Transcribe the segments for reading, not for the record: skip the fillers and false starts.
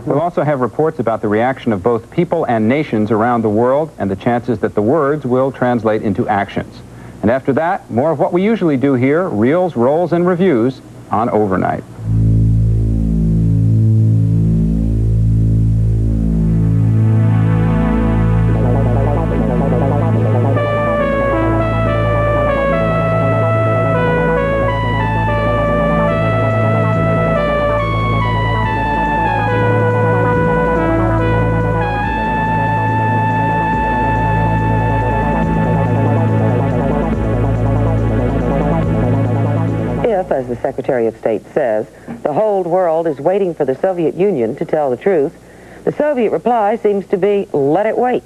We'll also have reports about the reaction of both people and nations around the world and the chances that the words will translate into actions. And after that, more of what we usually do here, reels, rolls, and reviews on Overnight. As the Secretary of State says, the whole world is waiting for the Soviet Union to tell the truth. The Soviet reply seems to be, let it wait.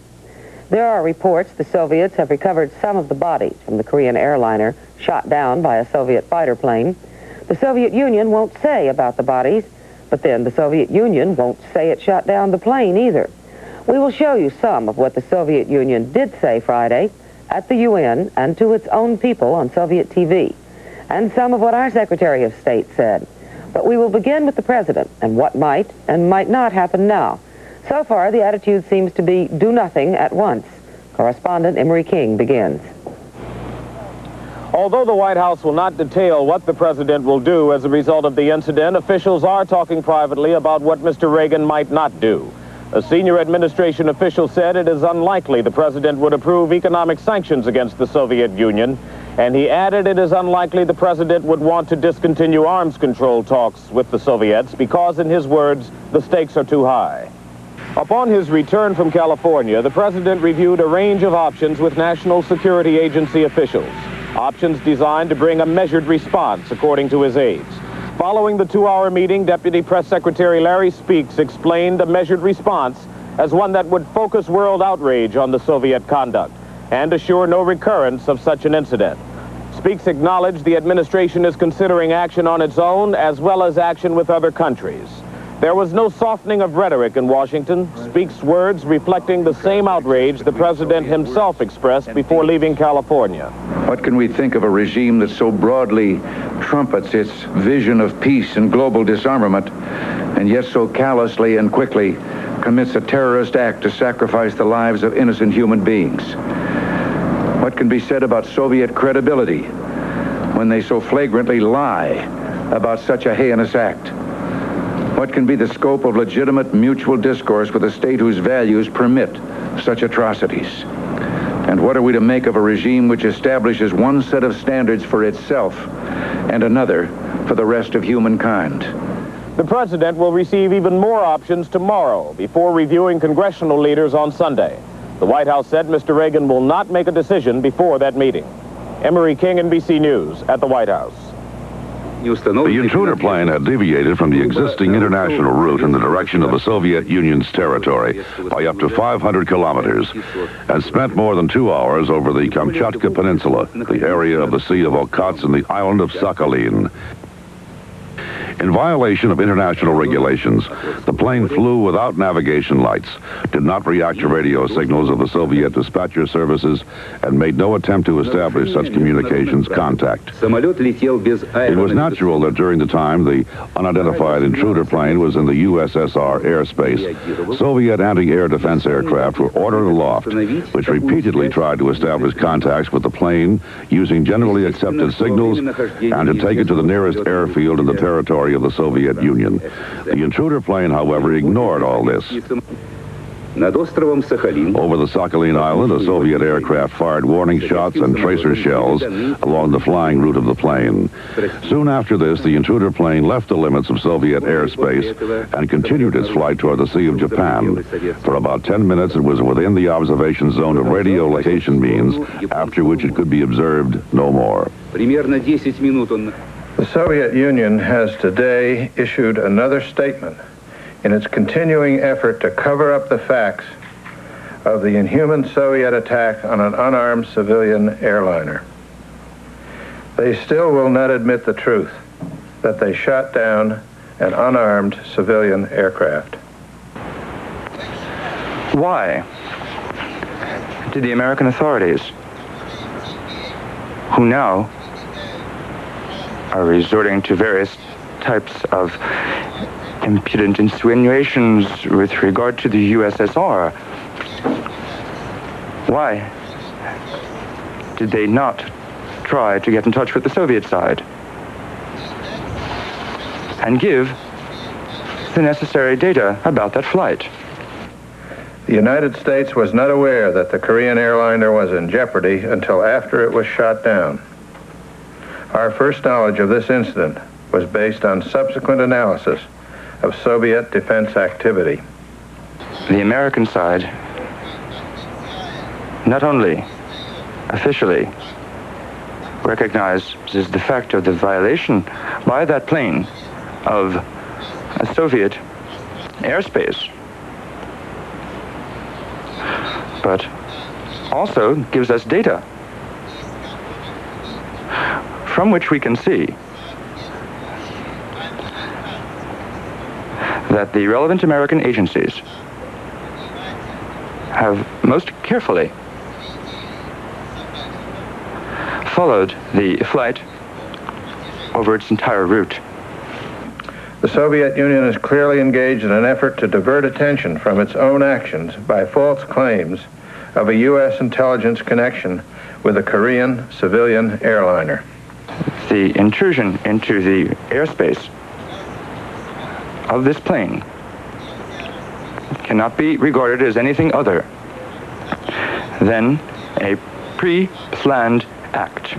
There are reports the Soviets have recovered some of the bodies from the Korean airliner shot down by a Soviet fighter plane. The Soviet Union won't say about the bodies, but then the Soviet Union won't say it shot down the plane either. We will show you some of what the Soviet Union did say Friday at the UN and to its own people on Soviet TV, and some of what our Secretary of State said. But we will begin with the President and what might and might not happen now. So far, the attitude seems to be do nothing at once. Correspondent Emery King begins. Although the White House will not detail what the President will do as a result of the incident, officials are talking privately about what Mr. Reagan might not do. A senior administration official said it is unlikely the President would approve economic sanctions against the Soviet Union, and he added it is unlikely the President would want to discontinue arms control talks with the Soviets because, in his words, the stakes are too high. Upon his return from California, the President reviewed a range of options with National Security Agency officials, options designed to bring a measured response, according to his aides. Following the 2-hour meeting, Deputy Press Secretary Larry Speakes explained a measured response as one that would focus world outrage on the Soviet conduct and assure no recurrence of such an incident. Speakes acknowledged the administration is considering action on its own as well as action with other countries. There was no softening of rhetoric in Washington, Speakes' words reflecting the same outrage the President himself expressed before leaving California. What can we think of a regime that so broadly trumpets its vision of peace and global disarmament, and yet so callously and quickly commits a terrorist act to sacrifice the lives of innocent human beings? What can be said about Soviet credibility when they so flagrantly lie about such a heinous act? What can be the scope of legitimate mutual discourse with a state whose values permit such atrocities? And what are we to make of a regime which establishes one set of standards for itself and another for the rest of humankind? The President will receive even more options tomorrow before reviewing congressional leaders on Sunday. The White House said Mr. Reagan will not make a decision before that meeting. Emery King, NBC News, at the White House. The intruder plane had deviated from the existing international route in the direction of the Soviet Union's territory by up to 500 kilometers and spent more than 2 hours over the Kamchatka Peninsula, the area of the Sea of Okhotsk and the island of Sakhalin. In violation of international regulations, the plane flew without navigation lights, did not react to radio signals of the Soviet dispatcher services, and made no attempt to establish such communications contact. It was natural that during the time the unidentified intruder plane was in the USSR airspace, Soviet anti-air defense aircraft were ordered aloft, which repeatedly tried to establish contacts with the plane using generally accepted signals and to take it to the nearest airfield in the territory of the Soviet Union. The intruder plane, however, ignored all this. Over the Sakhalin Island, a Soviet aircraft fired warning shots and tracer shells along the flying route of the plane. Soon after this, the intruder plane left the limits of Soviet airspace and continued its flight toward the Sea of Japan. For about 10 minutes, it was within the observation zone of radio location means, after which it could be observed no more. The Soviet Union has today issued another statement in its continuing effort to cover up the facts of the inhuman Soviet attack on an unarmed civilian airliner. They still will not admit the truth that they shot down an unarmed civilian aircraft. Why did the American authorities, who now are resorting to various types of impudent insinuations with regard to the USSR. Why did they not try to get in touch with the Soviet side and give the necessary data about that flight? The United States was not aware that the Korean airliner was in jeopardy until after it was shot down. Our first knowledge of this incident was based on subsequent analysis of Soviet defense activity. The American side not only officially recognizes the fact of the violation by that plane of a Soviet airspace, but also gives us data from which we can see that the relevant American agencies have most carefully followed the flight over its entire route. The Soviet Union is clearly engaged in an effort to divert attention from its own actions by false claims of a U.S. intelligence connection with a Korean civilian airliner. The intrusion into the airspace of this plane cannot be regarded as anything other than a pre-planned act.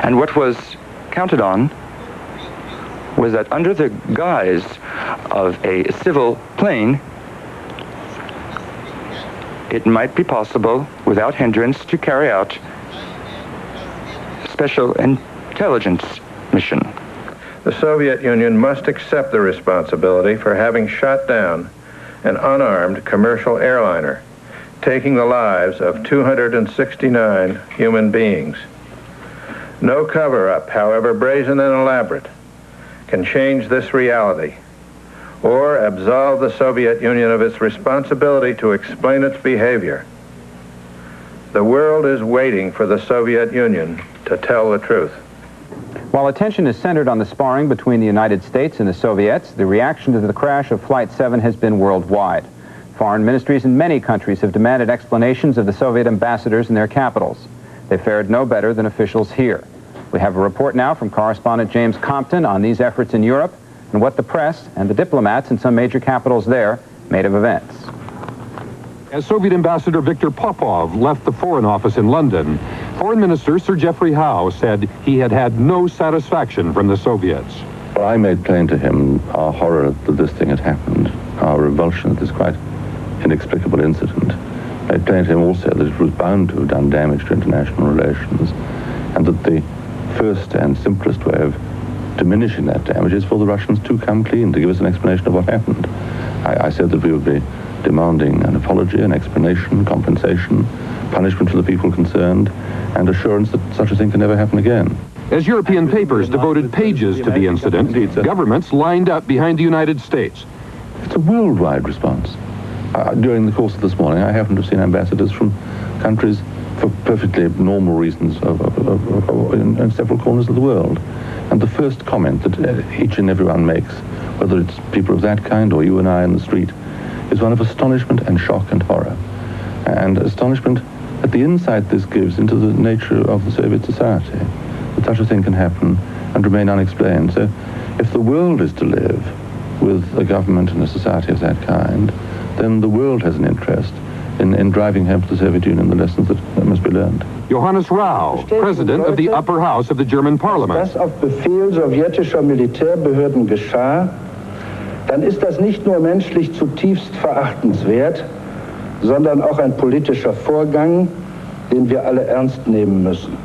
And what was counted on was that under the guise of a civil plane, it might be possible, without hindrance, to carry out special intelligence mission. The Soviet Union must accept the responsibility for having shot down an unarmed commercial airliner, taking the lives of 269 human beings. No cover-up, however brazen and elaborate, can change this reality or absolve the Soviet Union of its responsibility to explain its behavior. The world is waiting for the Soviet Union to tell the truth. While attention is centered on the sparring between the United States and the Soviets, the reaction to the crash of Flight 7 has been worldwide. Foreign ministries in many countries have demanded explanations of the Soviet ambassadors in their capitals. They fared no better than officials here. We have a report now from correspondent James Compton on these efforts in Europe and what the press and the diplomats in some major capitals there made of events. As Soviet Ambassador Viktor Popov left the Foreign Office in London, Foreign Minister Sir Geoffrey Howe said he had had no satisfaction from the Soviets. Well, I made plain to him our horror that this thing had happened, our revulsion at this quite inexplicable incident. I made plain to him also that it was bound to have done damage to international relations, and that the first and simplest way of diminishing that damage is for the Russians to come clean, to give us an explanation of what happened. I said that we would be demanding an apology, an explanation, compensation, punishment for the people concerned, and assurance that such a thing can never happen again. As European papers devoted pages to the incident, governments lined up behind the United States. It's a worldwide response. During the course of this morning, I happen to have seen ambassadors from countries for perfectly normal reasons in several corners of the world. And the first comment that each and everyone makes, whether it's people of that kind or you and I in the street, is one of astonishment and shock and horror. And astonishment at the insight this gives into the nature of the Soviet society, that such a thing can happen and remain unexplained. So if the world is to live with a government and a society of that kind, then the world has an interest in driving home to the Soviet Union the lessons that must be learned. Johannes Rau, president of the upper house of the German parliament. Das auf Befehl sowjetischer Militärbehörden geschah, dann ist das nicht nur menschlich zutiefst verachtenswert, sondern auch ein politischer Vorgang, den wir alle ernst nehmen müssen.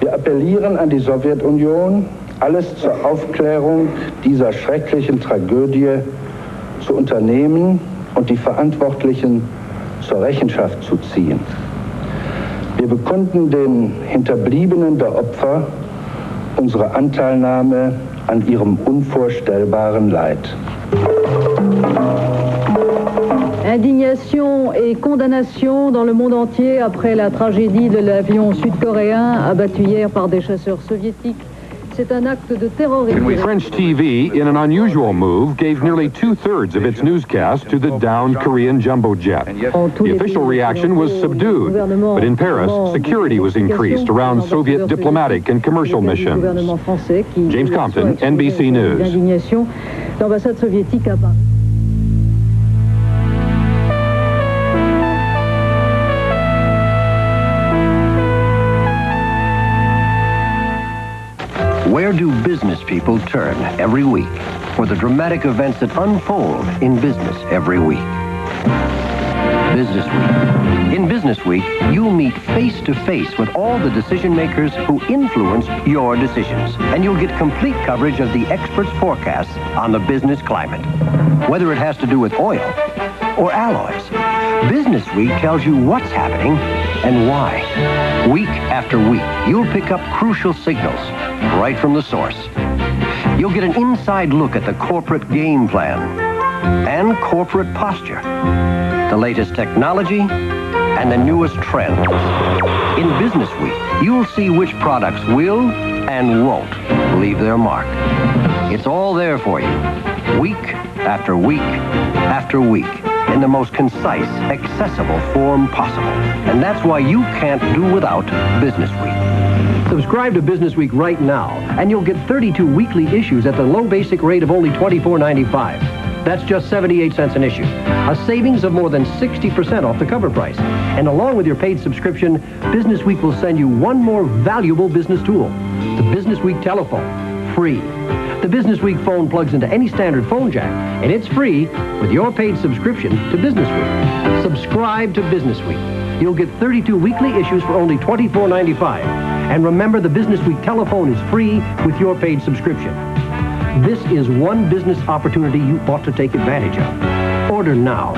Wir appellieren an die Sowjetunion, alles zur Aufklärung dieser schrecklichen Tragödie zu unternehmen und die Verantwortlichen zur Rechenschaft zu ziehen. Wir bekunden den Hinterbliebenen der Opfer unsere Anteilnahme an ihrem unvorstellbaren Leid. Indignation et condamnation dans le monde entier après la tragédie de l'avion sud-coréen abattu hier par des chasseurs soviétiques. C'est un acte de terrorisme. French TV, in an unusual move, gave nearly 2/3 of its newscast to the downed Korean jumbo jet. The official reaction was subdued, but in Paris, security was increased around Soviet diplomatic and commercial missions. James Compton, NBC News. L'ambassade soviétique à Paris. Where do business people turn every week for the dramatic events that unfold in business every week? Business Week. In Business Week, you'll meet face-to-face with all the decision makers who influence your decisions, and you'll get complete coverage of the experts' forecasts on the business climate. Whether it has to do with oil or alloys, Business Week tells you what's happening and why. Week after week, you'll pick up crucial signals right from the source. You'll get an inside look at the corporate game plan and corporate posture, the latest technology, and the newest trends. In Business Week, you'll see which products will and won't leave their mark. It's all there for you, week after week after week, in the most concise, accessible form possible. And that's why you can't do without Business Week. Subscribe to Business Week right now, and you'll get 32 weekly issues at the low basic rate of only $24.95. That's just 78 cents an issue. A savings of more than 60% off the cover price. And along with your paid subscription, Business Week will send you one more valuable business tool, the Business Week telephone, free. The Business Week phone plugs into any standard phone jack, and it's free with your paid subscription to Business Week. Subscribe to Business Week. You'll get 32 weekly issues for only $24.95. And remember, the Business Week telephone is free with your paid subscription. This is one business opportunity you ought to take advantage of. Order now.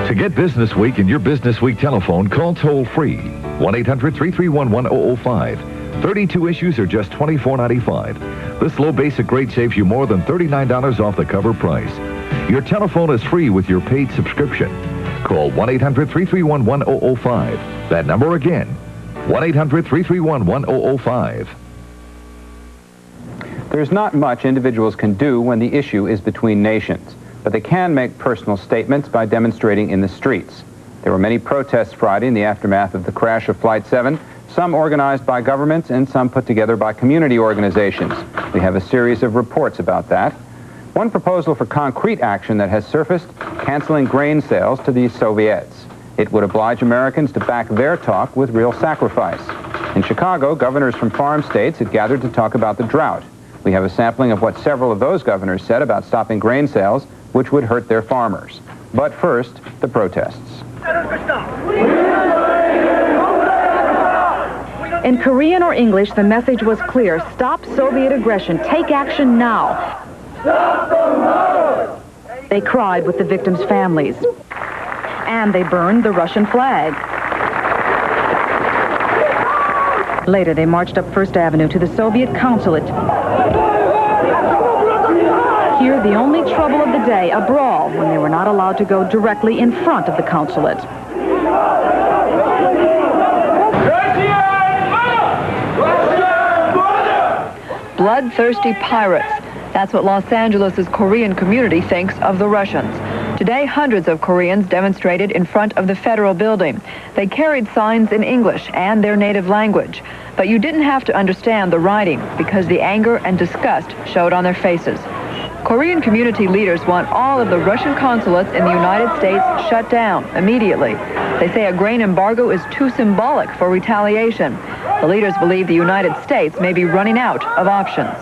To get Business Week and your Business Week telephone, call toll-free 1-800-331-1005. 32 issues are just $24.95. This low basic rate saves you more than $39 off the cover price. Your telephone is free with your paid subscription. Call 1-800-331-1005. That number again, 1-800-331-1005. There's not much individuals can do when the issue is between nations, but they can make personal statements by demonstrating in the streets. There were many protests Friday in the aftermath of the crash of Flight 7, some organized by governments and some put together by community organizations. We have a series of reports about that. One proposal for concrete action that has surfaced, canceling grain sales to the Soviets. It would oblige Americans to back their talk with real sacrifice. In Chicago, governors from farm states had gathered to talk about the drought. We have a sampling of what several of those governors said about stopping grain sales, which would hurt their farmers. But first, the protests. In Korean or English, the message was clear. Stop Soviet aggression. Take action now. They cried with the victims' families. And they burned the Russian flag. Later, they marched up First Avenue to the Soviet consulate. Here, the only trouble of the day, a brawl, when they were not allowed to go directly in front of the consulate. Bloodthirsty pirates. That's what Los Angeles' Korean community thinks of the Russians. Today, hundreds of Koreans demonstrated in front of the federal building. They carried signs in English and their native language. But you didn't have to understand the writing because the anger and disgust showed on their faces. Korean community leaders want all of the Russian consulates in the United States shut down immediately. They say a grain embargo is too symbolic for retaliation. The leaders believe the United States may be running out of options.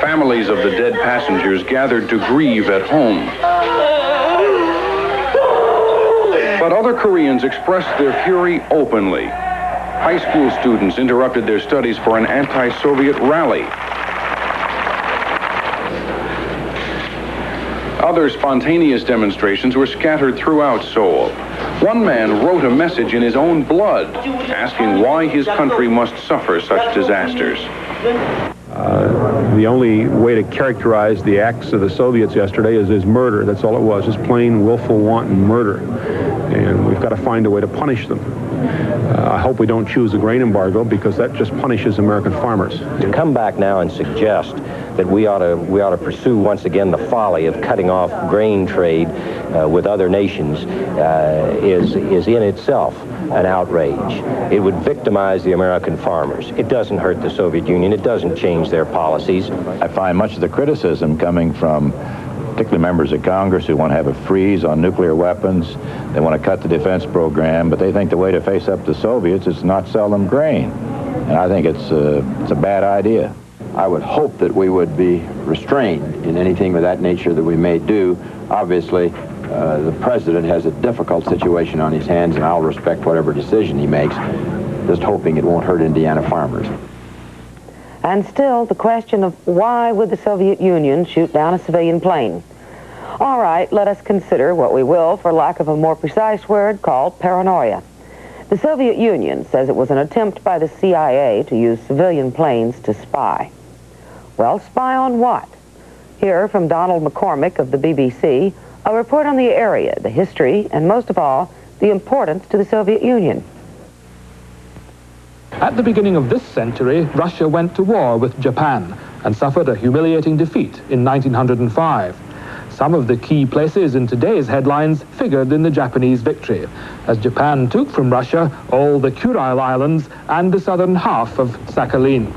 Families of the dead passengers gathered to grieve at home. But other Koreans expressed their fury openly. High school students interrupted their studies for an anti-Soviet rally. Other spontaneous demonstrations were scattered throughout Seoul. One man wrote a message in his own blood, asking why his country must suffer such disasters. The only way to characterize the acts of the Soviets yesterday is murder. That's all it was, just plain, willful, wanton murder. And we've got to find a way to punish them. I hope we don't choose a grain embargo, because that just punishes American farmers. To come back now and suggest that we ought to pursue once again the folly of cutting off grain trade with other nations is in itself an outrage. It would victimize the American farmers. It doesn't hurt the Soviet Union. It doesn't change their policies. I find much of the criticism coming from particularly members of Congress who want to have a freeze on nuclear weapons. They want to cut the defense program, but they think the way to face up the Soviets is not sell them grain. And I think it's a bad idea. I would hope that we would be restrained in anything of that nature that we may do. Obviously, the president has a difficult situation on his hands, and I'll respect whatever decision he makes, just hoping it won't hurt Indiana farmers. And still, the question of why would the Soviet Union shoot down a civilian plane? All right, let us consider what we will, for lack of a more precise word, called paranoia. The Soviet Union says it was an attempt by the CIA to use civilian planes to spy. Well, spy on what? Here from Donald McCormick of the BBC, a report on the area, the history, and most of all, the importance to the Soviet Union. At the beginning of this century, Russia went to war with Japan and suffered a humiliating defeat in 1905. Some of the key places in today's headlines figured in the Japanese victory, as Japan took from Russia all the Kuril Islands and the southern half of Sakhalin.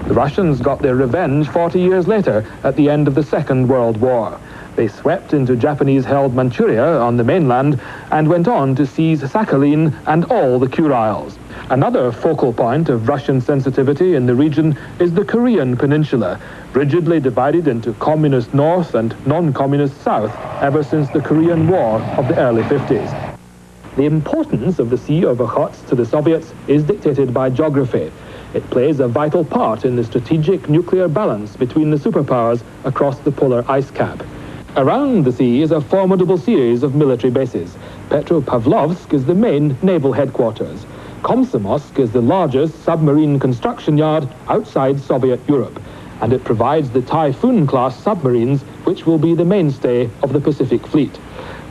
The Russians got their revenge 40 years later at the end of the Second World War. They swept into Japanese-held Manchuria on the mainland and went on to seize Sakhalin and all the Kurils. Another focal point of Russian sensitivity in the region is the Korean peninsula, rigidly divided into communist north and non-communist south ever since the Korean War of the early 50s. The importance of the Sea of Okhotsk to the Soviets is dictated by geography. It plays a vital part in the strategic nuclear balance between the superpowers across the polar ice cap. Around the sea is a formidable series of military bases. Petropavlovsk is the main naval headquarters. Komsomolsk is the largest submarine construction yard outside Soviet Europe, and it provides the Typhoon-class submarines, which will be the mainstay of the Pacific Fleet.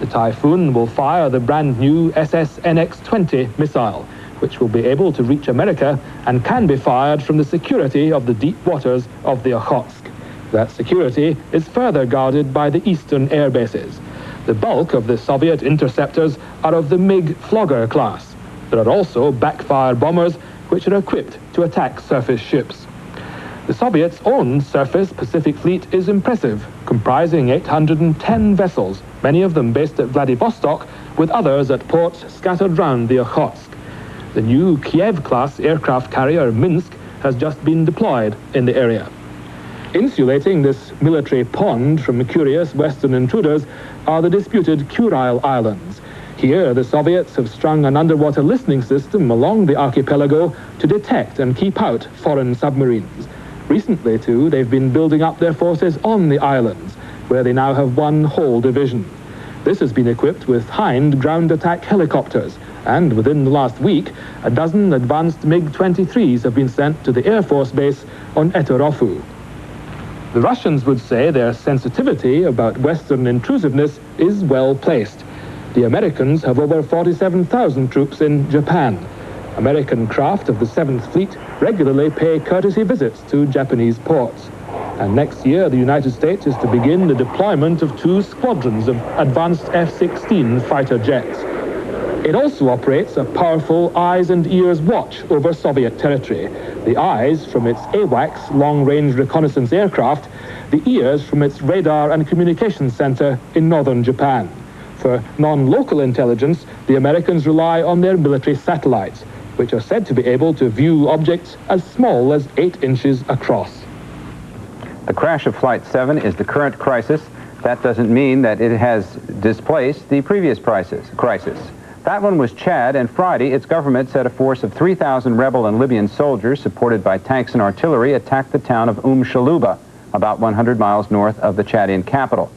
The Typhoon will fire the brand-new SS-NX-20 missile, which will be able to reach America and can be fired from the security of the deep waters of the Okhotsk. That security is further guarded by the eastern air bases. The bulk of the Soviet interceptors are of the MiG Flogger class. There are also backfire bombers, which are equipped to attack surface ships. The Soviets' own surface Pacific Fleet is impressive, comprising 810 vessels, many of them based at Vladivostok, with others at ports scattered round the Okhotsk. The new Kiev-class aircraft carrier Minsk has just been deployed in the area. Insulating this military pond from curious Western intruders are the disputed Kuril Islands. Here, the Soviets have strung an underwater listening system along the archipelago to detect and keep out foreign submarines. Recently, too, they've been building up their forces on the islands, where they now have one whole division. This has been equipped with Hind ground attack helicopters, and within the last week, a dozen advanced MiG-23s have been sent to the Air Force base on Etorofu. The Russians would say their sensitivity about Western intrusiveness is well placed. The Americans have over 47,000 troops in Japan. American craft of the 7th Fleet regularly pay courtesy visits to Japanese ports. And next year, the United States is to begin the deployment of 2 squadrons of advanced F-16 fighter jets. It also operates a powerful eyes and ears watch over Soviet territory. The eyes from its AWACS long-range reconnaissance aircraft, the ears from its radar and communications center in northern Japan. For non-local intelligence, the Americans rely on their military satellites, which are said to be able to view objects as small as 8 inches across. The crash of Flight 7 is the current crisis. That doesn't mean that it has displaced the previous crisis. That one was Chad, and Friday, its government said a force of 3,000 rebel and Libyan soldiers, supported by tanks and artillery, attacked the town of Shaluba, about 100 miles north of the Chadian capital.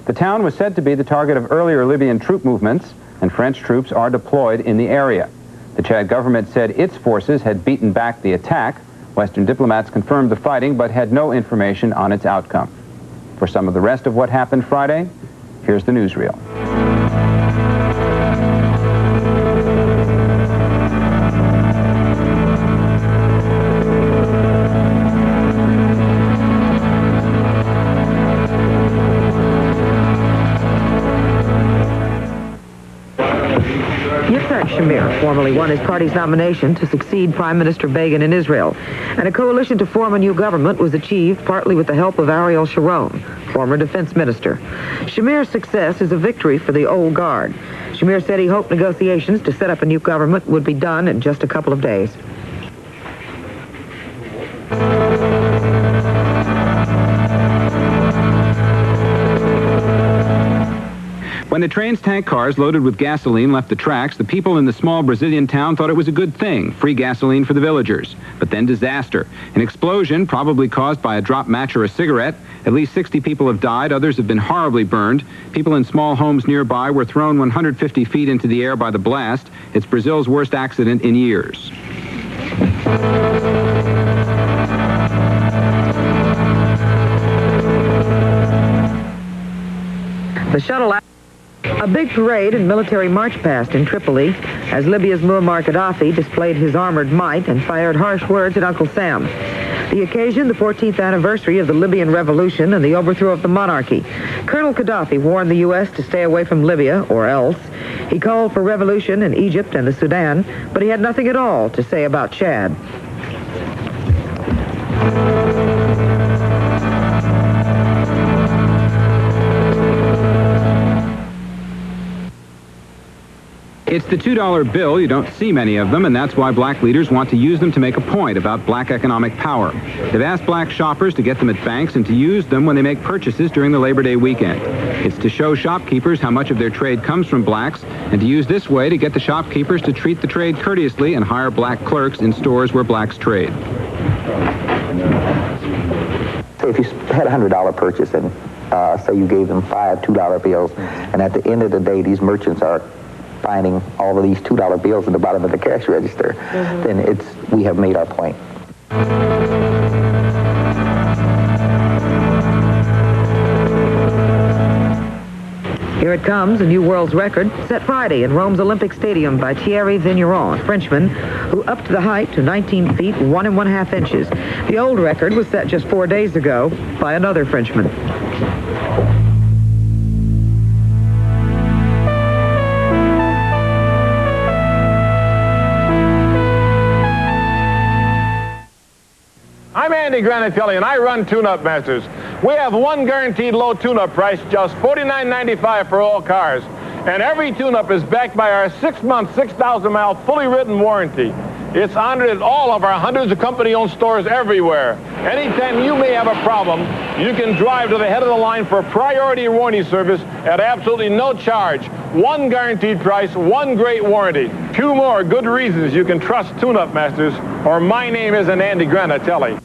The town was said to be the target of earlier Libyan troop movements, and French troops are deployed in the area. The Chad government said its forces had beaten back the attack, Western diplomats confirmed the fighting but had no information on its outcome. For some of the rest of what happened Friday, here's the newsreel. Shamir formally won his party's nomination to succeed Prime Minister Begin in Israel, and a coalition to form a new government was achieved partly with the help of Ariel Sharon, former defense minister. Shamir's success is a victory for the old guard. Shamir said he hoped negotiations to set up a new government would be done in just a couple of days. When the train's tank cars loaded with gasoline left the tracks, the people in the small Brazilian town thought it was a good thing, free gasoline for the villagers. But then disaster. An explosion, probably caused by a dropped match or a cigarette. At least 60 people have died, others have been horribly burned. People in small homes nearby were thrown 150 feet into the air by the blast. It's Brazil's worst accident in years. The shuttle... A big parade and military march past in Tripoli as Libya's Muammar Gaddafi displayed his armored might and fired harsh words at Uncle Sam. The occasion, the 14th anniversary of the Libyan Revolution and the overthrow of the monarchy. Colonel Gaddafi warned the U.S. to stay away from Libya, or else. He called for revolution in Egypt and the Sudan, but he had nothing at all to say about Chad. It's the $2 bill. You don't see many of them, and that's why black leaders want to use them to make a point about black economic power. They've asked black shoppers to get them at banks and to use them when they make purchases during the Labor Day weekend. It's to show shopkeepers how much of their trade comes from blacks, and to use this way to get the shopkeepers to treat the trade courteously and hire black clerks in stores where blacks trade. So if you had a $100 purchase and say you gave them 5 $2 bills, and at the end of the day these merchants are finding all of these $2 bills at the bottom of the cash register, then we have made our point. Here it comes, a new world's record set Friday in Rome's Olympic Stadium by Thierry Vigneron, a Frenchman who upped the height to 19 feet 1 1/2 inches. The old record was set just 4 days ago by another Frenchman. I'm Andy Granatelli, and I run Tune-Up Masters. We have one guaranteed low tune-up price, just $49.95 for all cars. And every tune-up is backed by our 6-month, 6,000-mile, fully written warranty. It's honored at all of our hundreds of company-owned stores everywhere. Anytime you may have a problem, you can drive to the head of the line for priority warranty service at absolutely no charge. One guaranteed price, one great warranty. 2 more good reasons you can trust Tune-Up Masters, or my name isn't Andy Granatelli.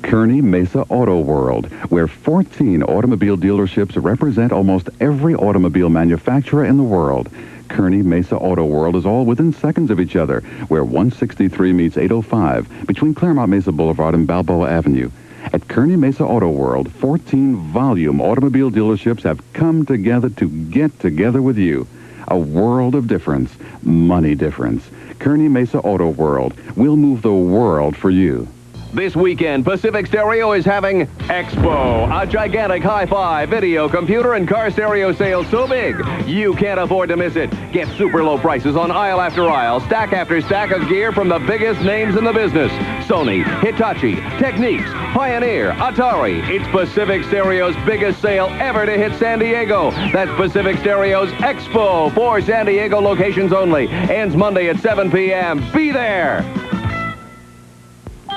Kearney Mesa Auto World, where 14 automobile dealerships represent almost every automobile manufacturer in the world. Kearney Mesa Auto World is all within seconds of each other, where 163 meets 805 between Claremont Mesa Boulevard and Balboa Avenue. At Kearney Mesa Auto World, 14 volume automobile dealerships have come together to get together with you. A world of difference, money difference. Kearney Mesa Auto World. We'll move the world for you. This weekend, Pacific Stereo is having Expo, a gigantic hi-fi, video, computer, and car stereo sale so big, you can't afford to miss it. Get super low prices on aisle after aisle, stack after stack of gear from the biggest names in the business. Sony, Hitachi, Technics, Pioneer, Atari. It's Pacific Stereo's biggest sale ever to hit San Diego. That's Pacific Stereo's Expo, 4 San Diego locations only. Ends Monday at 7 p.m. Be there!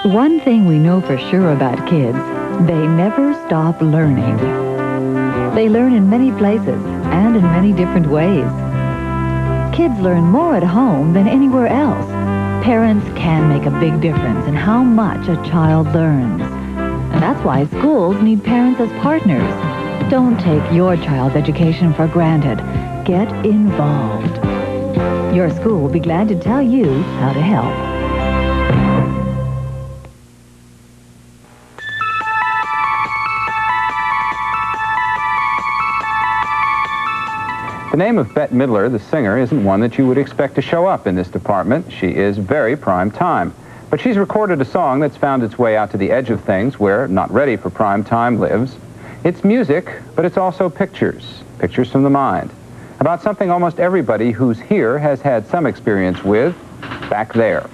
One thing we know for sure about kids, they never stop learning. They learn in many places and in many different ways. Kids learn more at home than anywhere else. Parents can make a big difference in how much a child learns. And that's why schools need parents as partners. Don't take your child's education for granted. Get involved. Your school will be glad to tell you how to help. The name of Bette Midler, the singer, isn't one that you would expect to show up in this department. She is very prime time. But she's recorded a song that's found its way out to the edge of things where Not Ready for Prime Time lives. It's music, but it's also pictures. Pictures from the mind. About something almost everybody who's here has had some experience with, back there.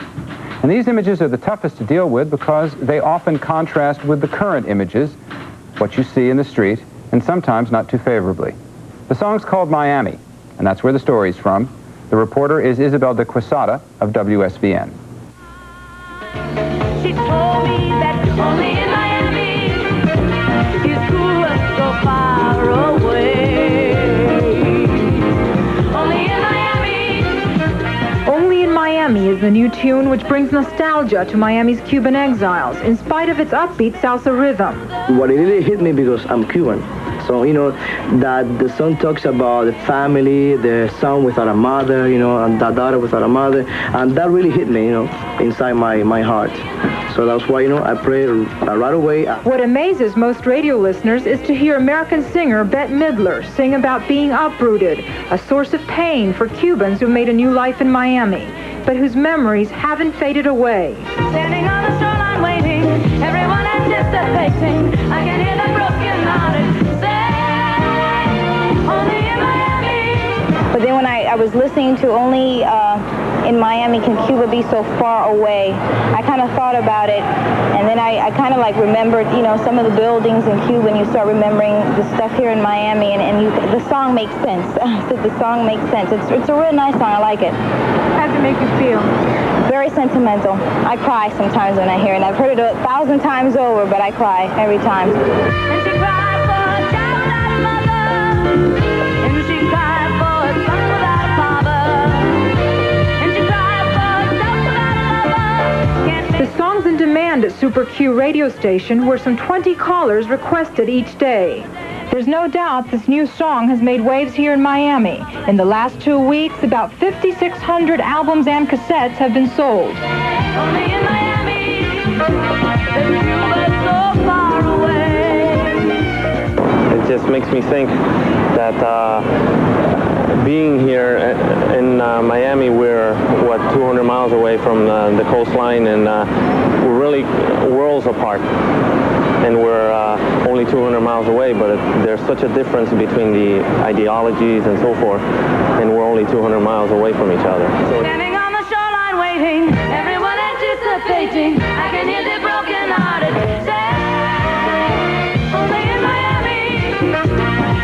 And these images are the toughest to deal with because they often contrast with the current images, what you see in the street, and sometimes not too favorably. The song's called Miami, and that's where the story's from. The reporter is Isabel de Quesada of WSVN. She told me that only in Miami you school was so far away. Only in Miami. Only in Miami is the new tune which brings nostalgia to Miami's Cuban exiles, in spite of its upbeat salsa rhythm. What really hit me because I'm Cuban. So, you know, that the song talks about the family, the son without a mother, you know, and the daughter without a mother. And that really hit me, you know, inside my heart. So that's why, you know, I prayed right away. What amazes most radio listeners is to hear American singer Bette Midler sing about being uprooted, a source of pain for Cubans who made a new life in Miami, but whose memories haven't faded away. Standing on the shoreline waiting, everyone anticipating. I can hear the broken-hearted say, only in Miami. But then when I was listening to Only in Miami Can Cuba Be So Far Away, I kind of thought about it, and then I kind of like remembered, you know, some of the buildings in Cuba, and you start remembering the stuff here in Miami, and the song makes sense. I said the song makes sense. It's a real nice song. I like it. How does it make you feel? Very sentimental. I cry sometimes when I hear it. I've heard it 1,000 times over, but I cry every time. And she cried for a child without a mother, and she cried for a son without a father, and she cried for a dog without a lover. The songs in demand at Super Q radio station were some 20 callers requested each day. There's no doubt this new song has made waves here in Miami. In the last 2 weeks, about 5,600 albums and cassettes have been sold. Only in Miami, that Cuba's so far away. It just makes me think that being here in Miami, we're, 200 miles away from the coastline, and we're really worlds apart. And we're only 200 miles away, but there's such a difference between the ideologies and so forth, and we're only 200 miles away from each other. So Standing on the shoreline waiting, everyone anticipating. I can hear the broken-hearted say, only in Miami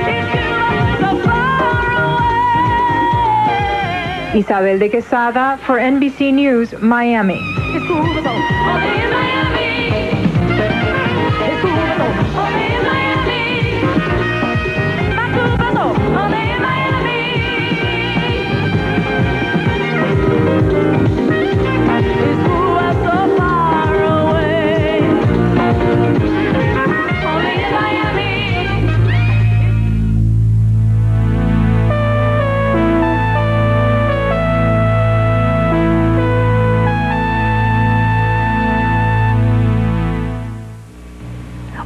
is Cuba so far away. Isabel de Quesada for NBC News, Miami. Only in Miami. Only in Miami. My Cuba's only in Miami. Is Cuba so far away? Only in Miami.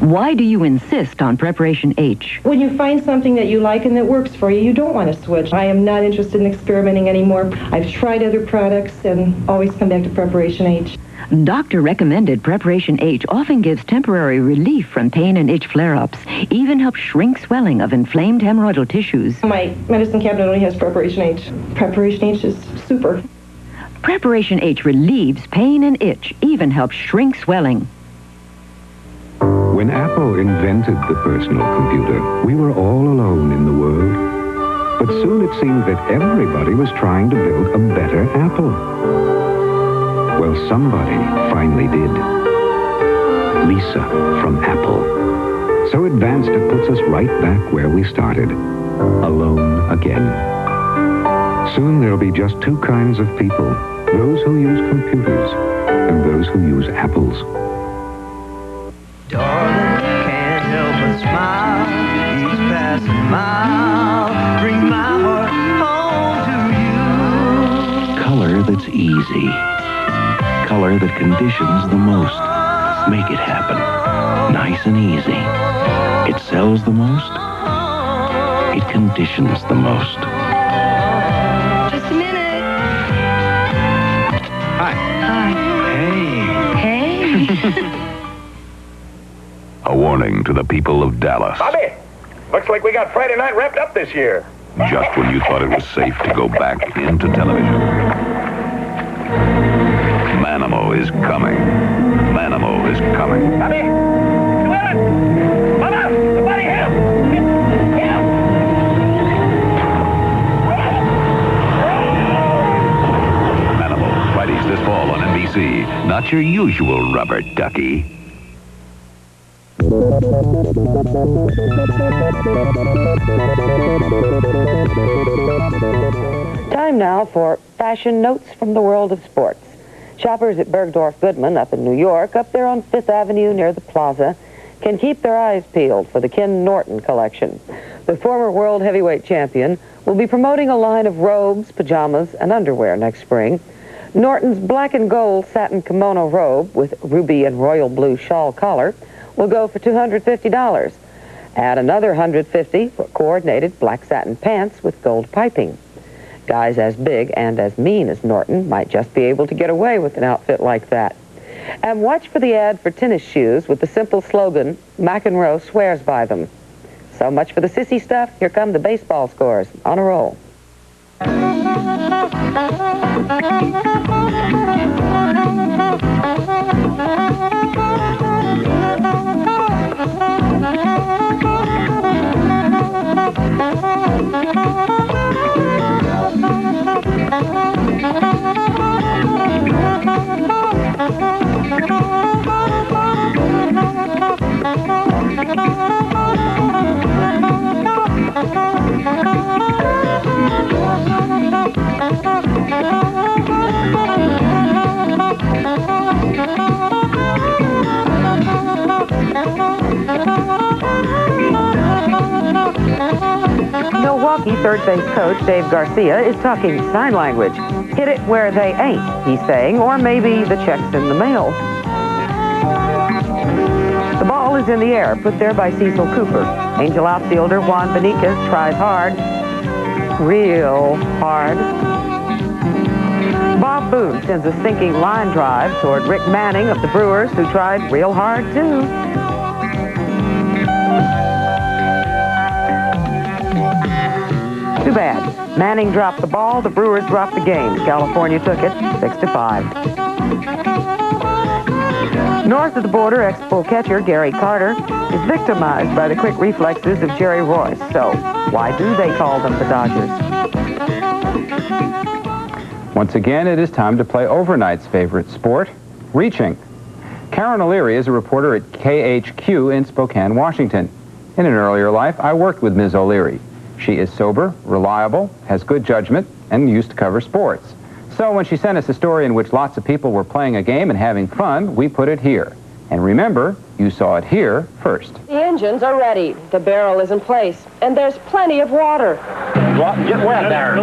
Why do you insist on Preparation H? When you find something that you like and that works for you, you don't want to switch. I am not interested in experimenting anymore. I've tried other products and always come back to Preparation H. Doctor-recommended Preparation H often gives temporary relief from pain and itch flare-ups, even helps shrink swelling of inflamed hemorrhoidal tissues. My medicine cabinet only has Preparation H. Preparation H is super. Preparation H relieves pain and itch, even helps shrink swelling. When Apple invented the personal computer, we were all alone in the world. But soon it seemed that everybody was trying to build a better Apple. Well, somebody finally did. Lisa from Apple. So advanced it puts us right back where we started. Alone again. Soon there'll be just two kinds of people. Those who use computers and those who use Apples. Darling, can't help but smile. Each passing mile, bring my heart home to you. Color that's easy. Color that conditions the most. Make it happen. Nice and easy. It sells the most. It conditions the most. A warning to the people of Dallas. Bobby, looks like we got Friday night wrapped up this year. Just when you thought it was safe to go back into television. Manimal is coming. Manimal is coming. Bobby, come on! Mama, somebody help! Help! Manimal, Fridays this fall on NBC. Not your usual rubber ducky. Time now for fashion notes from the world of sports. Shoppers at Bergdorf Goodman up in New York, up there on 5th Avenue near the plaza, can keep their eyes peeled for the Ken Norton collection. The former world heavyweight champion will be promoting a line of robes, pajamas, and underwear next spring. Norton's black and gold satin kimono robe with ruby and royal blue shawl collar will go for $250. Add another $150 for coordinated black satin pants with gold piping. Guys as big and as mean as Norton might just be able to get away with an outfit like that. And watch for the ad for tennis shoes with the simple slogan, McEnroe swears by them. So much for the sissy stuff. Here come the baseball scores on a roll. Milwaukee third base coach Dave Garcia is talking sign language. Hit it where they ain't, he's saying, or maybe the check's in the mail. The ball is in the air, put there by Cecil Cooper. Angel outfielder Juan Beniquez tries hard. Real hard. Bob Boone sends a sinking line drive toward Rick Manning of the Brewers, who tried real hard, too. Too bad. Manning dropped the ball, the Brewers dropped the game. California took it 6-5. North of the border, ex-Bull catcher Gary Carter is victimized by the quick reflexes of Jerry Royce. So, why do they call them the Dodgers? Once again, it is time to play overnight's favorite sport, reaching. Karen O'Leary is a reporter at KHQ in Spokane, Washington. In an earlier life, I worked with Ms. O'Leary. She is sober, reliable, has good judgment, and used to cover sports. So when she sent us a story in which lots of people were playing a game and having fun, we put it here. And remember, you saw it here first. The engines are ready. The barrel is in place. And there's plenty of water. Get wet there.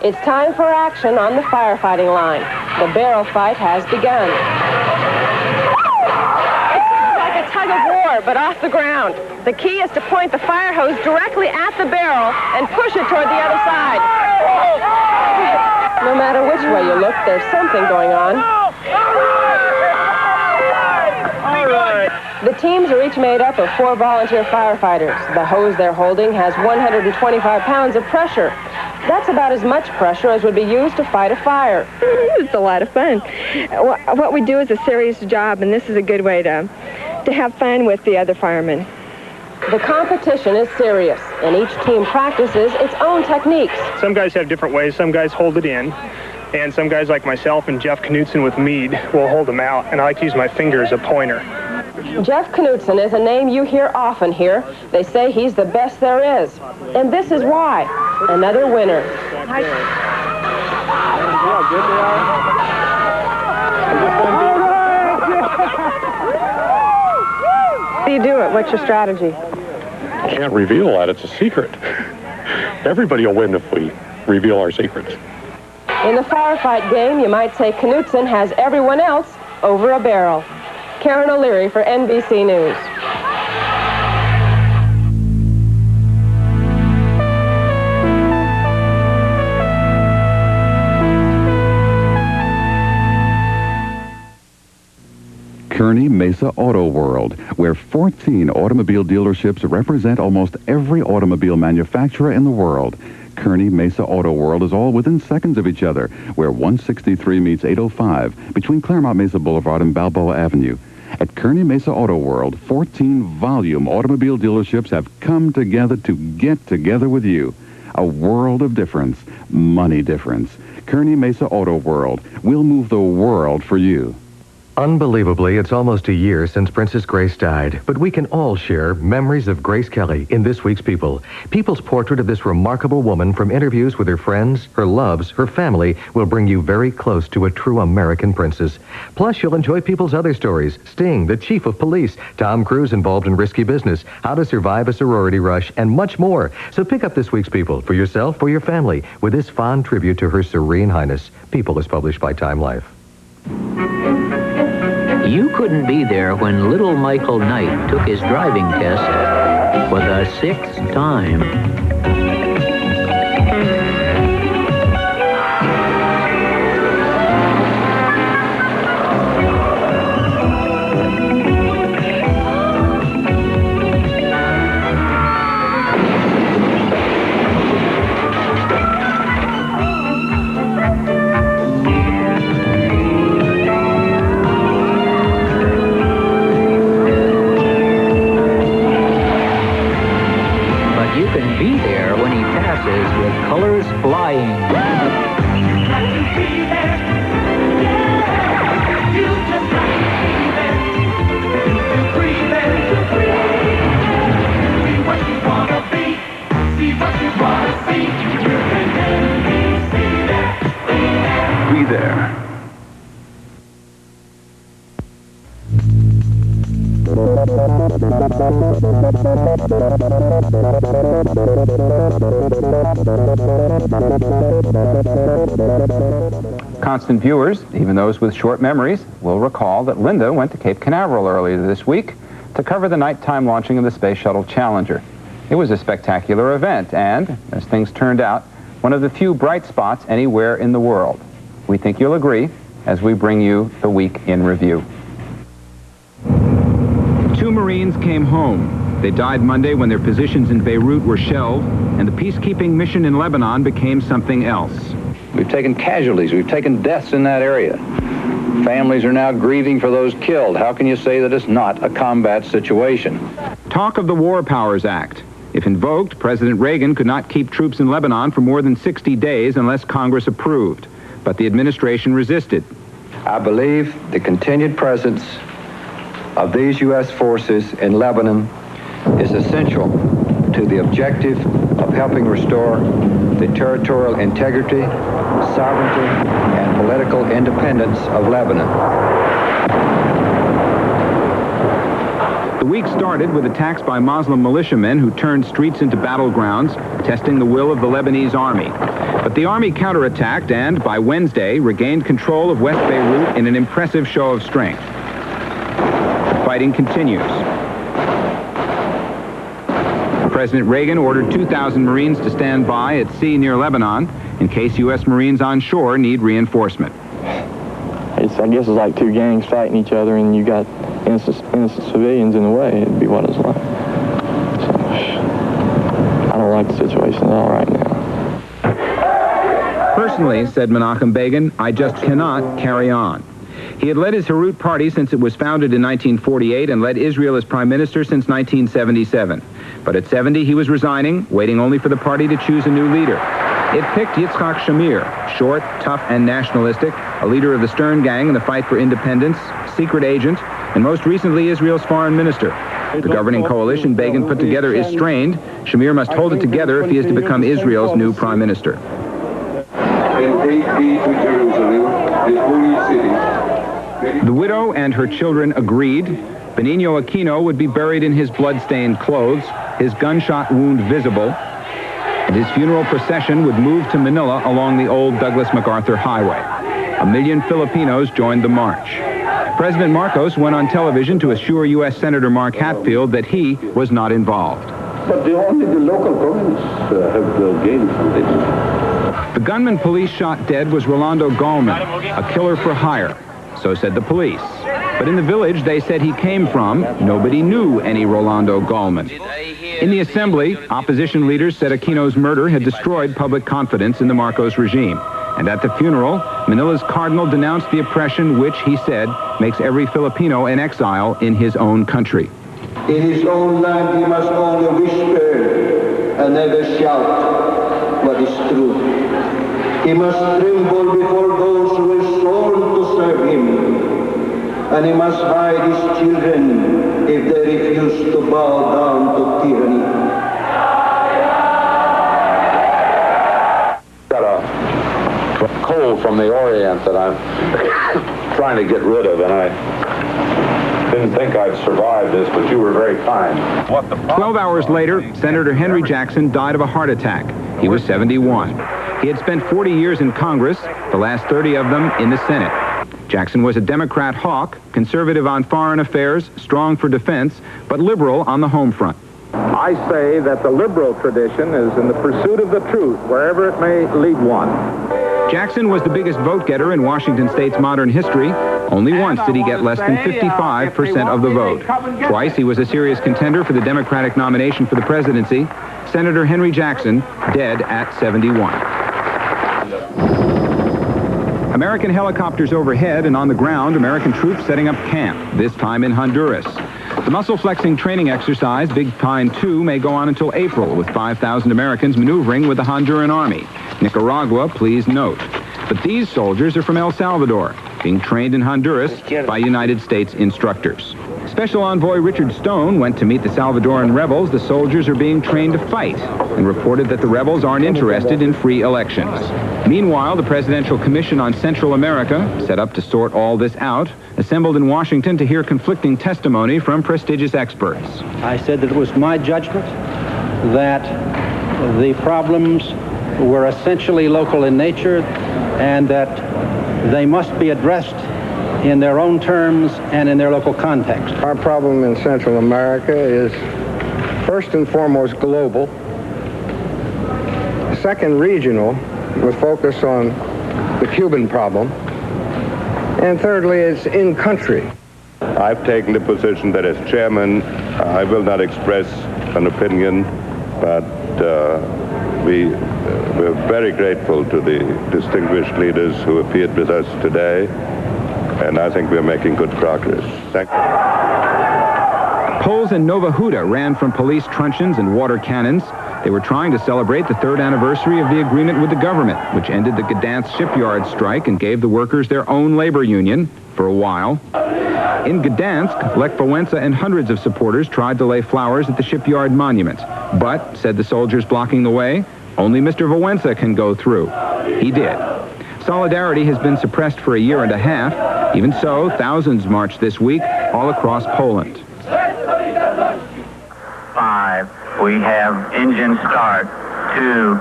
It's time for action on the firefighting line. The barrel fight has begun. It's like a tug of war, but off the ground. The key is to point the fire hose directly at the barrel and push it toward the other side. No matter which way you look, there's something going on. The teams are each made up of 4 volunteer firefighters. The hose they're holding has 125 pounds of pressure. That's about as much pressure as would be used to fight a fire. It's a lot of fun. What we do is a serious job, and this is a good way to have fun with the other firemen. The competition is serious, and each team practices its own techniques. Some guys have different ways. Some guys hold it in, and some guys like myself and Jeff Knutson with Mead will hold them out, and I like to use my finger as a pointer. Jeff Knutson is a name you hear often here. They say he's the best there is, and this is why. Another winner. How do you do it? What's your strategy? Can't reveal that. It's a secret. Everybody will win if we reveal our secrets. In the firefight game, you might say Knutson has everyone else over a barrel. Karen O'Leary for NBC News. Kearney Mesa Auto World, where 14 automobile dealerships represent almost every automobile manufacturer in the world. Kearney Mesa Auto World is all within seconds of each other, where 163 meets 805 between Claremont Mesa Boulevard and Balboa Avenue. At Kearney Mesa Auto World, 14 volume automobile dealerships have come together to get together with you. A world of difference, money difference. Kearney Mesa Auto World. We'll move the world for you. Unbelievably, it's almost a year since Princess Grace died, but we can all share memories of Grace Kelly in this week's People. People's portrait of this remarkable woman, from interviews with her friends, her loves, her family, will bring you very close to a true American princess. Plus, you'll enjoy People's other stories: Sting, the chief of police, Tom Cruise involved in risky business, how to survive a sorority rush, and much more. So pick up this week's People for yourself or your family with this fond tribute to Her Serene Highness. People is published by Time Life. You couldn't be there when little Michael Knight took his driving test for the 6th time. Constant viewers, even those with short memories, will recall that Linda went to Cape Canaveral earlier this week to cover the nighttime launching of the Space Shuttle Challenger. It was a spectacular event and, as things turned out, one of the few bright spots anywhere in the world. We think you'll agree as we bring you the week in review. 2 Marines came home. They died Monday when their positions in Beirut were shelled, and the peacekeeping mission in Lebanon became something else. We've taken casualties. We've taken deaths in that area. Families are now grieving for those killed. How can you say that it's not a combat situation? Talk of the War Powers Act. If invoked, President Reagan could not keep troops in Lebanon for more than 60 days unless Congress approved. But the administration resisted. I believe the continued presence of these U.S. forces in Lebanon is essential to the objective of helping restore the territorial integrity, sovereignty, and political independence of Lebanon. The week started with attacks by Muslim militiamen who turned streets into battlegrounds, testing the will of the Lebanese army. But the army counterattacked and, by Wednesday, regained control of West Beirut in an impressive show of strength. The fighting continues. President Reagan ordered 2,000 Marines to stand by at sea near Lebanon in case U.S. Marines on shore need reinforcement. I guess it's like 2 gangs fighting each other and you got innocent civilians in the way. It'd be what it's like. So, I don't like the situation at all right now. Personally, said Menachem Begin, I just cannot carry on. He had led his Herut party since it was founded in 1948 and led Israel as prime minister since 1977. But at 70, he was resigning, waiting only for the party to choose a new leader. It picked Yitzhak Shamir, short, tough, and nationalistic, a leader of the Stern Gang in the fight for independence, secret agent, and most recently Israel's foreign minister. The governing coalition Begin put together is strained. Shamir must hold it together if he is to become Israel's new prime minister. The widow and her children agreed. Benigno Aquino would be buried in his blood-stained clothes, his gunshot wound visible, and his funeral procession would move to Manila along the old Douglas MacArthur Highway. 1 million Filipinos joined the march. President Marcos went on television to assure U.S. Senator Mark Hatfield that he was not involved. But only the local communists have gained from this. The gunman police shot dead was Rolando Gallman, a killer for hire. So said the police. But in the village they said he came from, nobody knew any Rolando Gallman. In the assembly, opposition leaders said Aquino's murder had destroyed public confidence in the Marcos regime. And at the funeral, Manila's cardinal denounced the oppression which, he said, makes every Filipino an exile in his own country. In his own land, he must only whisper and never shout what is true. He must tremble before those who are sworn to serve him. And he must hide his children if they refuse to bow down to tyranny. Got a cold from the Orient that I'm trying to get rid of, and I didn't think I'd survive this, but you were very kind. 12 hours later, Senator Henry Jackson died of a heart attack. He was 71. He had spent 40 years in Congress, the last 30 of them in the Senate. Jackson was a Democrat hawk, conservative on foreign affairs, strong for defense, but liberal on the home front. I say that the liberal tradition is in the pursuit of the truth, wherever it may lead one. Jackson was the biggest vote-getter in Washington state's modern history. Only once did he get less than 55% of the vote. Twice he was a serious contender for the Democratic nomination for the presidency. Senator Henry Jackson, dead at 71. American helicopters overhead, and on the ground, American troops setting up camp, this time in Honduras. The muscle-flexing training exercise, Big Pine 2, may go on until April, with 5,000 Americans maneuvering with the Honduran Army. Nicaragua, please note. But these soldiers are from El Salvador, being trained in Honduras by United States instructors. Special Envoy Richard Stone went to meet the Salvadoran rebels. The soldiers are being trained to fight, and reported that the rebels aren't interested in free elections. Meanwhile, the Presidential Commission on Central America, set up to sort all this out, assembled in Washington to hear conflicting testimony from prestigious experts. I said that it was my judgment that the problems were essentially local in nature and that they must be addressed in their own terms and in their local context. Our problem in Central America is first and foremost global, second regional, with focus on the Cuban problem, and thirdly it's in country. I've taken the position that as chairman I will not express an opinion, but we're very grateful to the distinguished leaders who appeared with us today, and I think we're making good progress. Thank you. Poles in Nova Huda ran from police truncheons and water cannons. They were trying to celebrate the third anniversary of the agreement with the government, which ended the Gdansk shipyard strike and gave the workers their own labor union for a while. In Gdansk, Lech Wałęsa and hundreds of supporters tried to lay flowers at the shipyard monument. But, said the soldiers blocking the way, only Mr. Wałęsa can go through. He did. Solidarity has been suppressed for a year and a half. Even so, thousands marched this week all across Poland. 5. We have engine start. 2,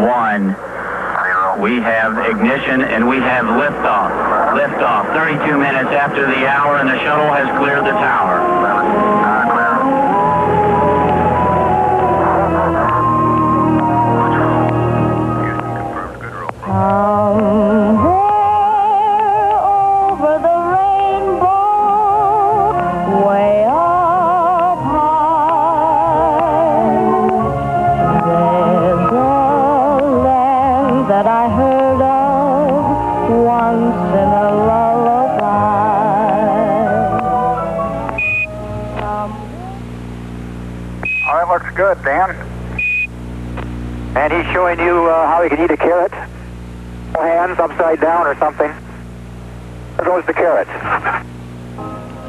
1. We have ignition and we have liftoff. Liftoff. 32 minutes after the hour, and the shuttle has cleared the tower. Good, Dan. And he's showing you how you can eat a carrot. Hands upside down or something. There goes the carrot.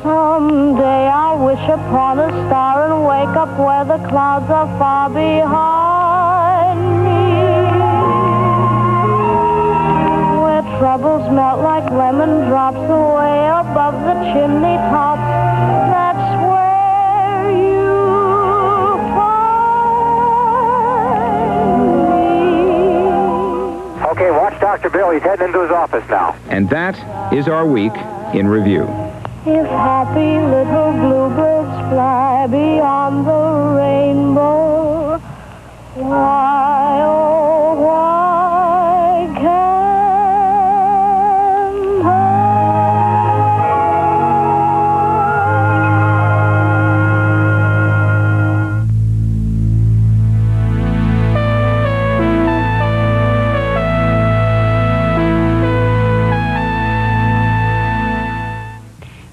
Someday I'll wish upon a star and wake up where the clouds are far behind me, where troubles melt like lemon drops away above the chimney tops. That's where you Okay, watch Dr. Bill. He's heading into his office now. And that is our week in review. If happy little bluebirds fly beyond the rainbow, why, oh, why can't I?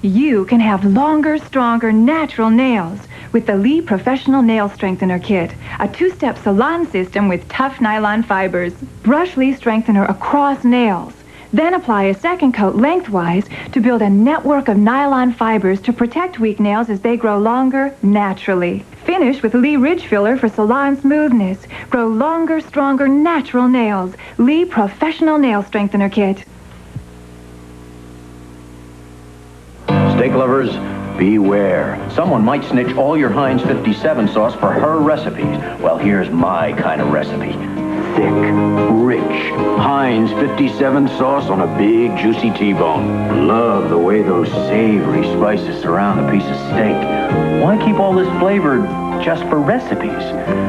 You can have longer, stronger, natural nails with the Lee Professional Nail Strengthener Kit, a two-step salon system with tough nylon fibers. Brush Lee Strengthener across nails. Then apply a second coat lengthwise to build a network of nylon fibers to protect weak nails as they grow longer naturally. Finish with Lee Ridge Filler for salon smoothness. Grow longer, stronger, natural nails. Lee Professional Nail Strengthener Kit. Steak lovers, beware. Someone might snitch all your Heinz 57 sauce for her recipes. Well, here's my kind of recipe. Thick, rich, Heinz 57 sauce on a big, juicy T-bone. Love the way those savory spices surround a piece of steak. Why keep all this flavor just for recipes?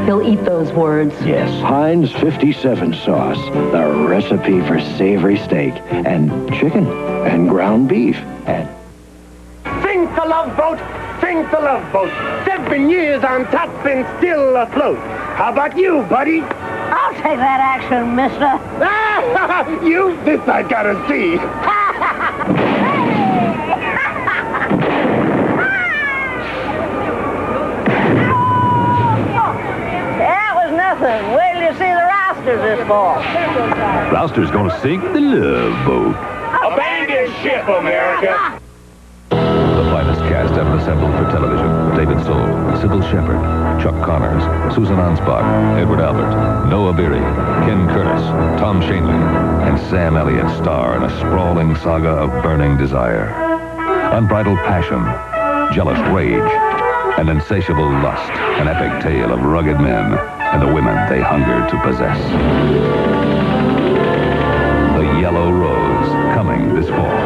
He'll eat those words. Yes. Heinz 57 sauce, the recipe for savory steak and chicken and ground beef and... Sink the love boat, sink the love boat. 7 years on top and still afloat. How about you, buddy? I'll take that action, mister. You? This I gotta see. That was nothing. Wait till you see the rousters this fall. Rouster's gonna sink the love boat. Abandon ship, America. The finest cast ever assembled for television. David Soul, Sybil Shepherd, Chuck Connors, Susan Ansbach, Edward Albert, Noah Beery, Ken Curtis, Tom Shanley, and Sam Elliott star in a sprawling saga of burning desire. Unbridled passion, jealous rage, and insatiable lust. An epic tale of rugged men and the women they hungered to possess. The Yellow Rose, coming this fall.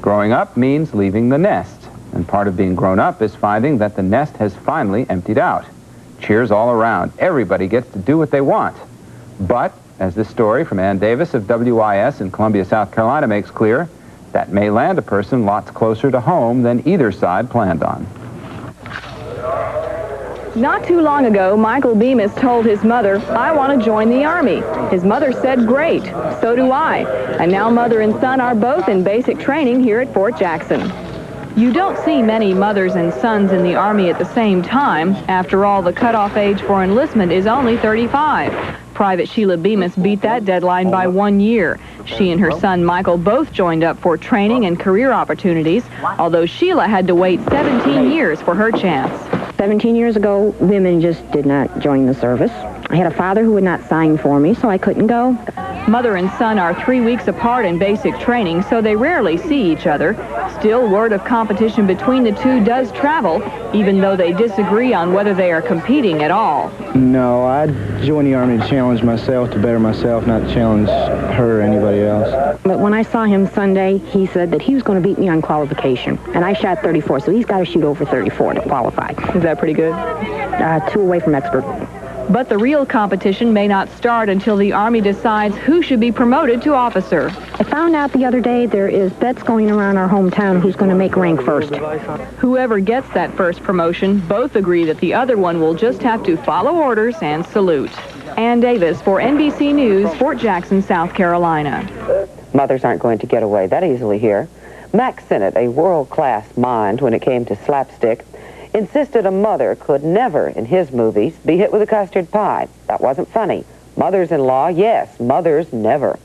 Growing up means leaving the nest, and part of being grown up is finding that the nest has finally emptied out. Cheers all around. Everybody gets to do what they want. But, as this story from Ann Davis of WIS in Columbia, South Carolina makes clear, that may land a person lots closer to home than either side planned on. Not too long ago, Michael Bemis told his mother, "I want to join the Army." His mother said, "Great, so do I." And now mother and son are both in basic training here at Fort Jackson. You don't see many mothers and sons in the Army at the same time. After all, the cutoff age for enlistment is only 35. Private Sheila Bemis beat that deadline by 1 year. She and her son Michael both joined up for training and career opportunities, although Sheila had to wait 17 years for her chance. 17 years ago, women just did not join the service. I had a father who would not sign for me, so I couldn't go. Mother and son are 3 weeks apart in basic training, so they rarely see each other. Still, word of competition between the two does travel, even though they disagree on whether they are competing at all. No, I joined the Army to challenge myself, to better myself, not to challenge her or anybody else. But when I saw him Sunday, he said that he was going to beat me on qualification. And I shot 34, so he's got to shoot over 34 to qualify. Is that pretty good? 2 away from expert. But the real competition may not start until the Army decides who should be promoted to officer. I found out the other day there is bets going around our hometown who's going to make rank first. Whoever gets that first promotion, both agree that the other one will just have to follow orders and salute. Ann Davis for NBC News, Fort Jackson, South Carolina. Mothers aren't going to get away that easily here. Max Sennett, a world-class mind when it came to slapstick, insisted a mother could never, in his movies, be hit with a custard pie. That wasn't funny. Mothers-in-law, yes. Mothers, never.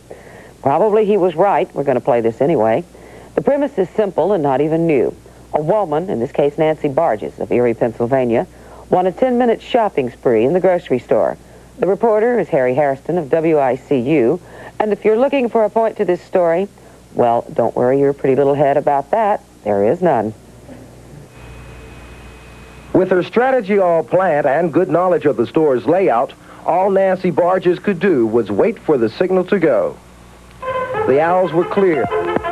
Probably he was right. We're going to play this anyway. The premise is simple and not even new. A woman, in this case Nancy Barges of Erie, Pennsylvania, won a 10-minute shopping spree in the grocery store. The reporter is Harry Hairston of WICU, and if you're looking for a point to this story, well, don't worry your pretty little head about that. There is none. With her strategy all planned and good knowledge of the store's layout, all Nancy Barges could do was wait for the signal to go. The hours were clear,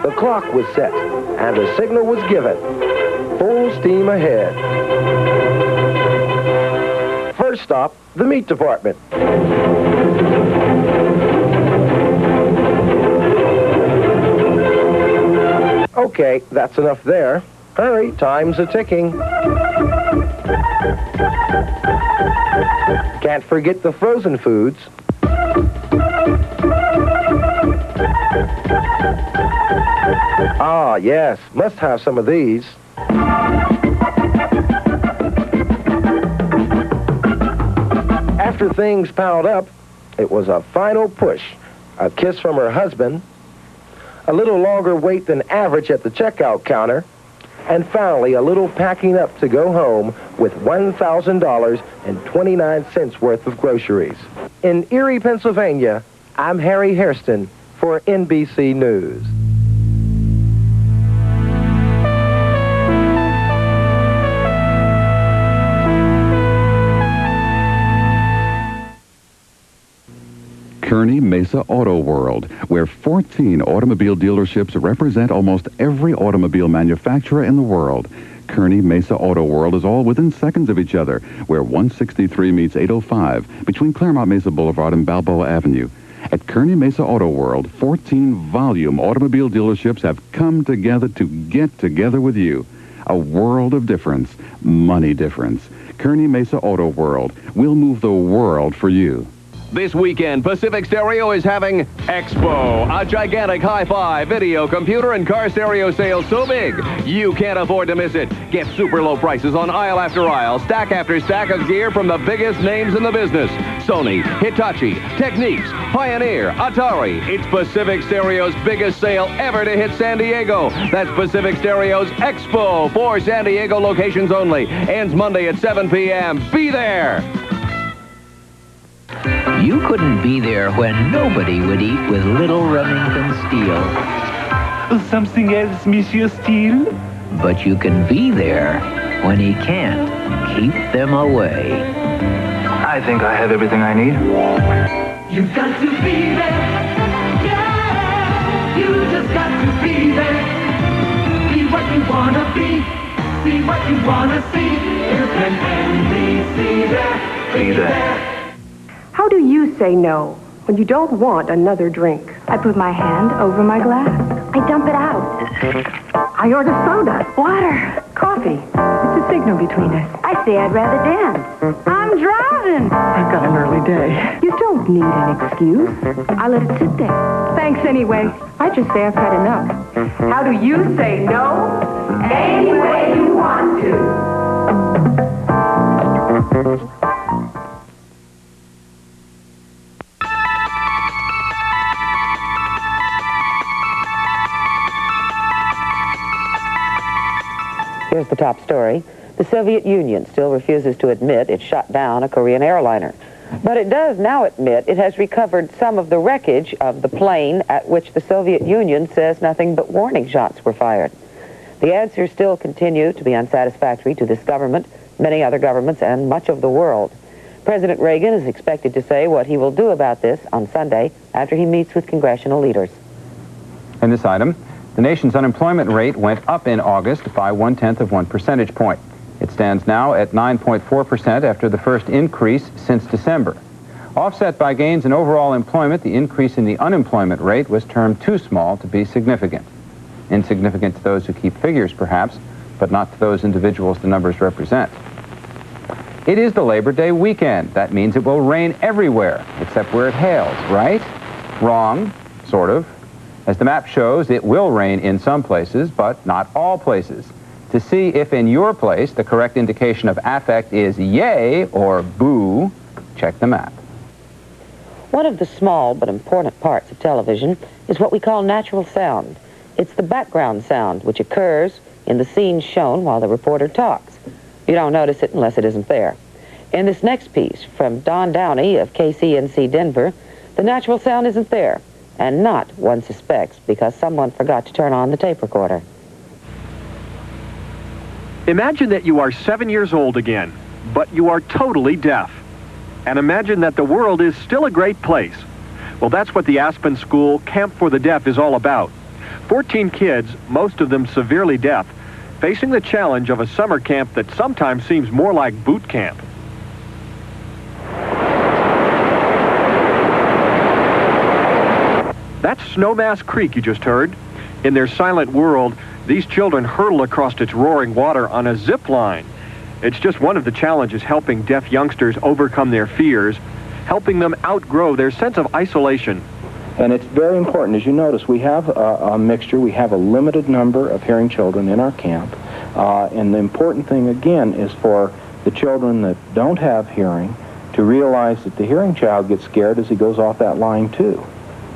the clock was set, and the signal was given. Full steam ahead. First stop, the meat department. Okay, that's enough there. Hurry, time's a-ticking. Can't forget the frozen foods. Ah, yes, must have some of these. After things piled up, it was a final push, a kiss from her husband, a little longer wait than average at the checkout counter, and finally a little packing up to go home with $1,000.29 worth of groceries. In Erie, Pennsylvania, I'm Harry Hairston for NBC News. Kearney Mesa Auto World, where 14 automobile dealerships represent almost every automobile manufacturer in the world. Kearney Mesa Auto World is all within seconds of each other, where 163 meets 805 between Claremont Mesa Boulevard and Balboa Avenue. At Kearney Mesa Auto World, 14 volume automobile dealerships have come together to get together with you. A world of difference, money difference. Kearney Mesa Auto World. We'll move the world for you. This weekend, Pacific Stereo is having Expo, a gigantic hi-fi, video, computer, and car stereo sale so big, you can't afford to miss it. Get super low prices on aisle after aisle, stack after stack of gear from the biggest names in the business. Sony, Hitachi, Technics, Pioneer, Atari. It's Pacific Stereo's biggest sale ever to hit San Diego. That's Pacific Stereo's Expo, 4 San Diego locations only. Ends Monday at 7 p.m. Be there! You couldn't be there when nobody would eat with little Remington Steele. Something else, Monsieur Steele? But you can be there when he can't keep them away. I think I have everything I need. You've got to be there. Yeah, you just got to be there. Be what you want to be. See what you want to see. You can NBC there. Be there. How do you say no when you don't want another drink? I put my hand over my glass. I dump it out. I order soda, Water. coffee. It's a signal between us. I say I'd rather dance. I'm driving. I've got an early day. You don't need an excuse. I let it sit there. Thanks anyway. I just say I've had enough. How do you say no? Any way you want to. Here's the top story. The Soviet Union still refuses to admit it shot down a Korean airliner. But it does now admit it has recovered some of the wreckage of the plane at which the Soviet Union says nothing but warning shots were fired. The answers still continue to be unsatisfactory to this government, many other governments, and much of the world. President Reagan is expected to say what he will do about this on Sunday after he meets with congressional leaders. In this item, the nation's unemployment rate went up in August by 0.1 of 1 percentage point. It stands now at 9.4% after the first increase since December. Offset by gains in overall employment, the increase in the unemployment rate was termed too small to be significant. Insignificant to those who keep figures, perhaps, but not to those individuals the numbers represent. It is the Labor Day weekend. That means it will rain everywhere, except where it hails, right? Wrong, sort of. As the map shows, it will rain in some places, but not all places. To see if in your place the correct indication of affect is yay or boo, check the map. One of the small but important parts of television is what we call natural sound. It's the background sound which occurs in the scenes shown while the reporter talks. You don't notice it unless it isn't there. In this next piece from Don Downey of KCST Denver, the natural sound isn't there. And not, one suspects, because someone forgot to turn on the tape recorder. Imagine that you are 7 years old again, but you are totally deaf. And imagine that the world is still a great place. Well, that's what the Aspen School Camp for the Deaf is all about. 14 kids, most of them severely deaf, facing the challenge of a summer camp that sometimes seems more like boot camp. That's Snowmass Creek you just heard. In their silent world, these children hurtle across its roaring water on a zip line. It's just one of the challenges helping deaf youngsters overcome their fears, helping them outgrow their sense of isolation. And it's very important. As you notice, we have a mixture. We have a limited number of hearing children in our camp. And the important thing, again, is for the children that don't have hearing to realize that the hearing child gets scared as he goes off that line, too.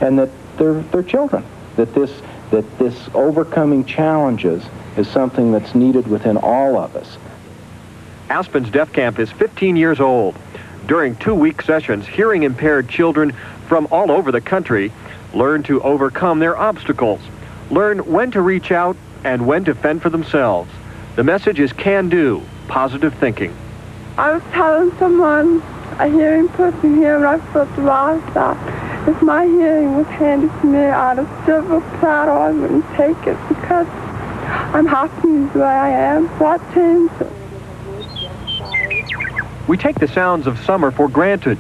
And that they're children. That this overcoming challenges is something that's needed within all of us. Aspen's Deaf Camp is 15 years old. During 2-week sessions, hearing-impaired children from all over the country learn to overcome their obstacles, learn when to reach out and when to fend for themselves. The message is can-do, positive thinking. I was telling someone, a hearing person here, when I first arrived, that if my hearing was handed to me on a silver platter, I wouldn't take it because I'm happy the way I am. What changed? We take the sounds of summer for granted,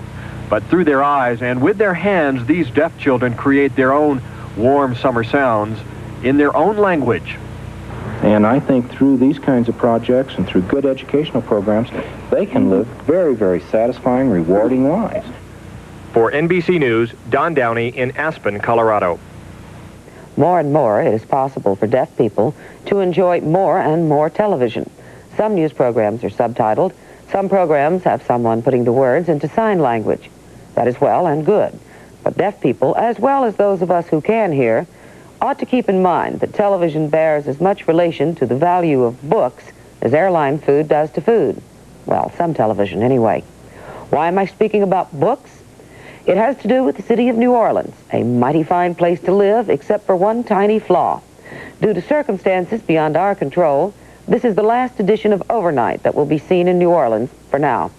but through their eyes and with their hands, these deaf children create their own warm summer sounds in their own language. And I think through these kinds of projects and through good educational programs, they can live very, very satisfying, rewarding lives. For NBC News, Don Downey in Aspen, Colorado. More and more, it is possible for deaf people to enjoy more and more television. Some news programs are subtitled. Some programs have someone putting the words into sign language. That is well and good. But deaf people, as well as those of us who can hear, ought to keep in mind that television bears as much relation to the value of books as airline food does to food. Well, some television anyway. Why am I speaking about books? It has to do with the city of New Orleans, a mighty fine place to live, except for one tiny flaw. Due to circumstances beyond our control, this is the last edition of Overnight that will be seen in New Orleans for now.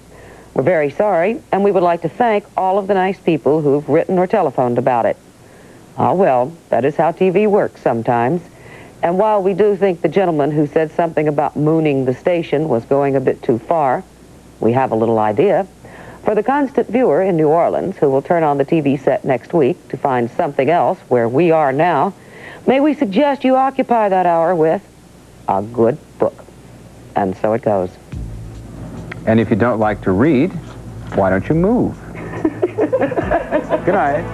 We're very sorry, and we would like to thank all of the nice people who've written or telephoned about it. Ah, well, that is how TV works sometimes. And while we do think the gentleman who said something about mooning the station was going a bit too far, we have a little idea. For the constant viewer in New Orleans who will turn on the TV set next week to find something else where we are now, may we suggest you occupy that hour with a good book. And so it goes. And if you don't like to read, why don't you move? Good night.